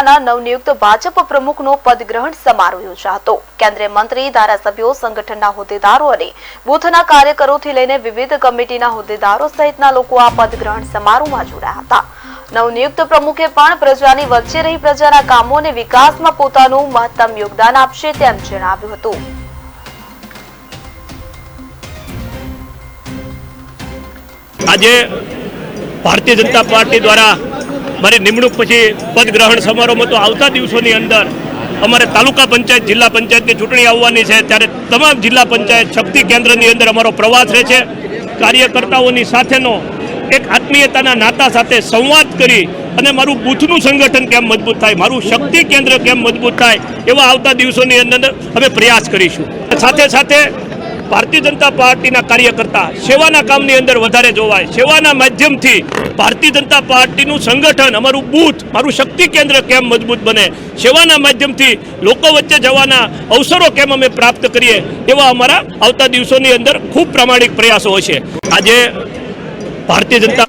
જિલ્લાના નવનિયુક્ત ભાજપ પ્રમુખનો પદગ્રહણ સમારોહ યોજાયો હતો। કેન્દ્રીય મંત્રી, ધારાસભ્યો, સંગઠનના હોદ્દેદારો અને બૂથના કાર્યકરોથી લઈને વિવિધ કમિટીના હોદ્દેદારો સહિતના લોકો આ પદગ્રહણ સમારોહમાં જોડાયા હતા। નવનિયુક્ત પ્રમુખે પણ પ્રજાની વચ્ચે રહી પ્રજાના કામો અને વિકાસમાં પોતાનું મહત્તમ યોગદાન આપશે તેમ જણાવ્યું હતું। આજે भारतीय जनता पार्टी द्वारा मारी निमणूक पछी पदग्रहण समारोह में तो आवता दिवसोनी अंदर अमारे तालुका पंचायत जिला पंचायत की चूंटणी आववानी छे त्यारे तमाम जिला पंचायत शक्ति केन्द्रनी अंदर अमारो प्रवास रहे छे। कार्यकर्ताओनी साथेनो एक आत्मीयताना नाता साथे संवाद करी अने मारू बूथनुं संगठन केम मजबूत थाय, मारू शक्ति केन्द्र केम मजबूत थाय एवा आवता दिवसोनी अंदर अमे प्रयास करीशुं। साथे साथे भारतीय जनता पार्टी कार्यकर्ता सेवाना कामनी अंदर वधारे जोवाय, सेवाना माध्यमथी भारतीय जनता पार्टी संगठन अमरु बूथ मारू शक्ति केन्द्र केम मजबूत बने, सेवाना माध्यमथी लोको वच्चे जवाना अवसरों केम अमे प्राप्त करीए एवा अमारा आवता दिवसोनी अंदर खूब प्रामाणिक प्रयासों हशे। आजे भारतीय जनता